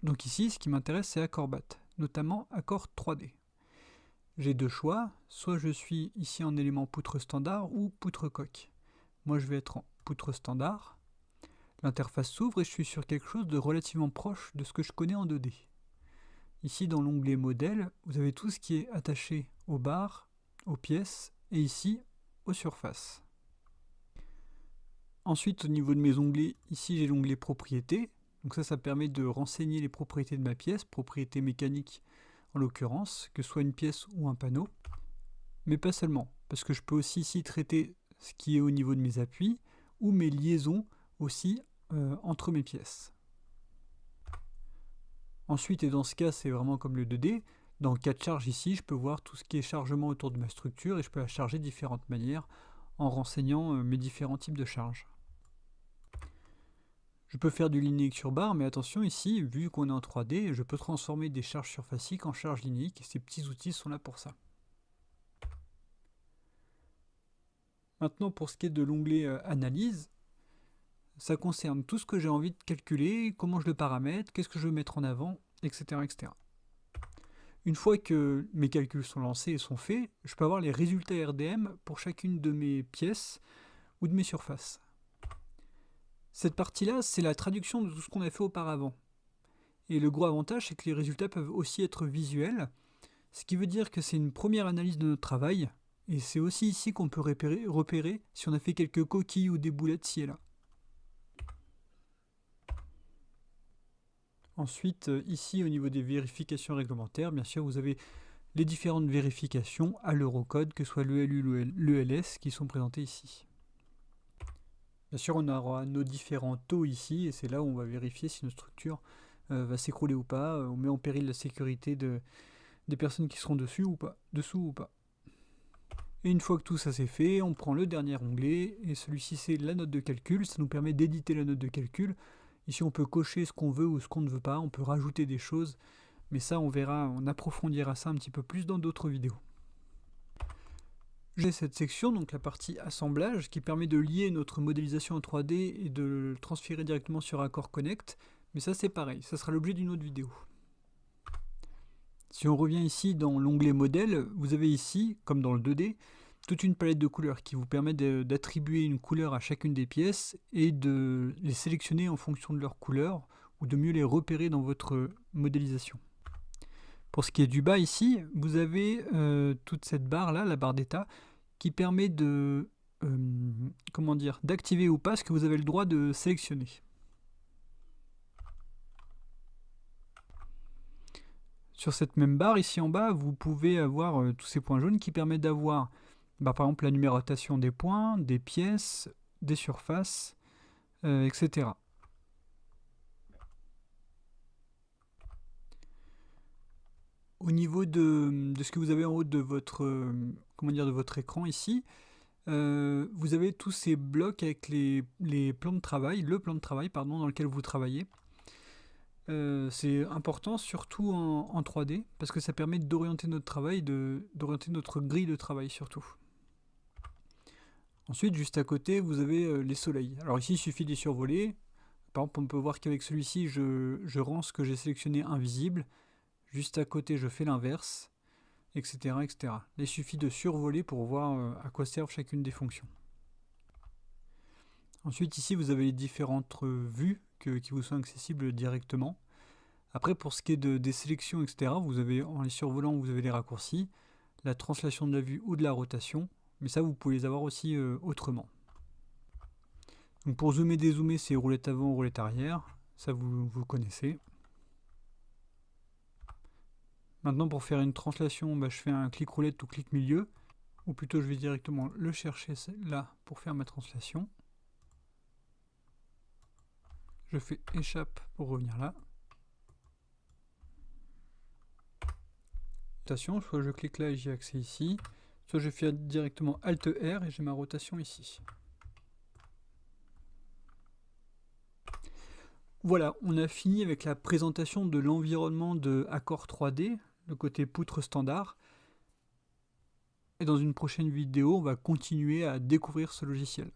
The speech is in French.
Donc ici, ce qui m'intéresse, c'est Accorbat, notamment Accord 3D. J'ai deux choix, soit je suis ici en élément poutre standard ou poutre coque. Moi je vais être en poutre standard. L'interface s'ouvre et je suis sur quelque chose de relativement proche de ce que je connais en 2D. Ici dans l'onglet modèle, vous avez tout ce qui est attaché aux barres, aux pièces et ici aux surfaces. Ensuite au niveau de mes onglets, ici j'ai l'onglet propriétés. Donc ça permet de renseigner les propriétés de ma pièce, propriétés mécaniques en l'occurrence, que ce soit une pièce ou un panneau. Mais pas seulement, parce que je peux aussi ici traiter ce qui est au niveau de mes appuis ou mes liaisons aussi entre mes pièces. Ensuite, et dans ce cas c'est vraiment comme le 2D, dans le cas de charge ici, je peux voir tout ce qui est chargement autour de ma structure et je peux la charger de différentes manières en renseignant mes différents types de charges. Je peux faire du linéique sur barre, mais attention ici, vu qu'on est en 3D, je peux transformer des charges surfaciques en charges linéiques et ces petits outils sont là pour ça. Maintenant pour ce qui est de l'onglet analyse, ça concerne tout ce que j'ai envie de calculer, comment je le paramètre, qu'est-ce que je veux mettre en avant, etc., etc. Une fois que mes calculs sont lancés et sont faits, je peux avoir les résultats RDM pour chacune de mes pièces ou de mes surfaces. Cette partie-là, c'est la traduction de tout ce qu'on a fait auparavant. Et le gros avantage, c'est que les résultats peuvent aussi être visuels, ce qui veut dire que c'est une première analyse de notre travail, et c'est aussi ici qu'on peut repérer si on a fait quelques coquilles ou des boulettes ci et là. Ensuite, ici au niveau des vérifications réglementaires, bien sûr vous avez les différentes vérifications à l'Eurocode, que ce soit l'ELU ou l'ELS, qui sont présentées ici. Bien sûr, on aura nos différents taux ici, et c'est là où on va vérifier si notre structure va s'écrouler ou pas, on met en péril la sécurité des personnes qui seront dessous ou pas. Et une fois que tout ça c'est fait, on prend le dernier onglet, et celui-ci c'est la note de calcul, ça nous permet d'éditer la note de calcul. Ici on peut cocher ce qu'on veut ou ce qu'on ne veut pas, on peut rajouter des choses, mais ça on verra, on approfondira ça un petit peu plus dans d'autres vidéos. J'ai cette section, donc la partie assemblage, qui permet de lier notre modélisation en 3D et de le transférer directement sur Accord Connect, mais ça c'est pareil, ça sera l'objet d'une autre vidéo. Si on revient ici dans l'onglet modèle, vous avez ici, comme dans le 2D, toute une palette de couleurs qui vous permet d'attribuer une couleur à chacune des pièces et de les sélectionner en fonction de leur couleur ou de mieux les repérer dans votre modélisation. Pour ce qui est du bas ici, vous avez toute cette barre là, la barre d'état, qui permet de d'activer ou pas ce que vous avez le droit de sélectionner. Sur cette même barre ici en bas, vous pouvez avoir tous ces points jaunes qui permettent d'avoir par exemple la numérotation des points, des pièces, des surfaces, etc. Au niveau de ce que vous avez en haut de votre, de votre écran ici, vous avez tous ces blocs avec les plans de travail, le plan de travail dans lequel vous travaillez. C'est important surtout en 3D parce que ça permet d'orienter notre travail, d'orienter notre grille de travail surtout. Ensuite, juste à côté, vous avez les soleils. Alors ici, il suffit de les survoler. Par exemple, on peut voir qu'avec celui-ci, je rends ce que j'ai sélectionné invisible. Juste à côté, je fais l'inverse, etc., etc. Là, il suffit de survoler pour voir à quoi servent chacune des fonctions. Ensuite, ici, vous avez les différentes vues qui vous sont accessibles directement. Après, pour ce qui est des sélections, etc., vous avez, en les survolant, vous avez les raccourcis, la translation de la vue ou de la rotation, mais ça, vous pouvez les avoir aussi autrement. Donc pour zoomer, dézoomer, c'est roulette avant, roulette arrière, ça vous connaissez. Maintenant, pour faire une translation, je fais un clic roulette ou clic milieu, ou plutôt je vais directement le chercher là pour faire ma translation. Je fais échappe pour revenir là. Rotation, soit je clique là et j'ai accès ici, soit je fais directement Alt R et j'ai ma rotation ici. Voilà, on a fini avec la présentation de l'environnement de Accord 3D, le côté poutre standard. Et dans une prochaine vidéo, on va continuer à découvrir ce logiciel.